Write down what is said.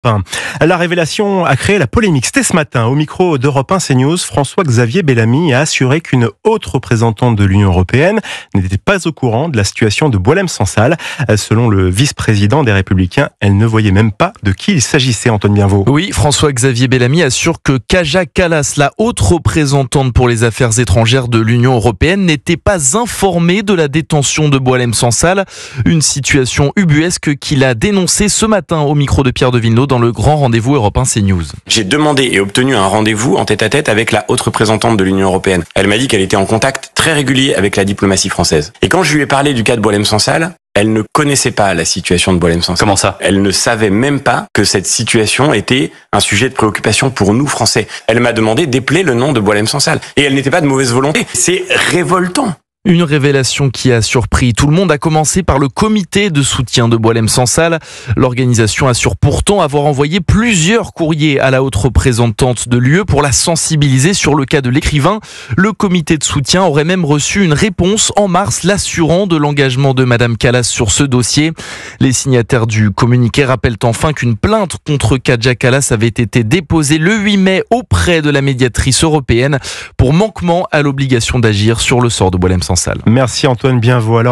La révélation a créé la polémique. C'était ce matin, au micro d'Europe 1 CNews, François-Xavier Bellamy a assuré qu'une haute représentante de l'Union européenne n'était pas au courant de la situation de Boualem-Sansal. Selon le vice-président des Républicains, elle ne voyait même pas de qui il s'agissait, Antoine Bienvaux. Oui, François-Xavier Bellamy assure que Kaja Kallas, la haute représentante pour les affaires étrangères de l'Union européenne, n'était pas informée de la détention de Boualem-Sansal. Une situation ubuesque qu'il a dénoncée ce matin au micro de Pierre de Villeneuve dans le grand rendez-vous Europe 1 CNews. J'ai demandé et obtenu un rendez-vous en tête-à-tête avec la haute représentante de l'Union européenne. Elle m'a dit qu'elle était en contact très régulier avec la diplomatie française. Et quand je lui ai parlé du cas de Boualem-Sansal, elle ne connaissait pas la situation de Boualem-Sansal. Comment ça ? Elle ne savait même pas que cette situation était un sujet de préoccupation pour nous Français. Elle m'a demandé d'épeler le nom de Boualem-Sansal. Et elle n'était pas de mauvaise volonté. C'est révoltant. Une révélation qui a surpris tout le monde, à commencer par le comité de soutien de Boualem-Sansal. L'organisation assure pourtant avoir envoyé plusieurs courriers à la haute représentante de l'UE pour la sensibiliser sur le cas de l'écrivain. Le comité de soutien aurait même reçu une réponse en mars l'assurant de l'engagement de Madame Kallas sur ce dossier. Les signataires du communiqué rappellent enfin qu'une plainte contre Kaja Kallas avait été déposée le 8 mai auprès de la médiatrice européenne pour manquement à l'obligation d'agir sur le sort de Boualem-Sansal. Merci Antoine Bienvaux.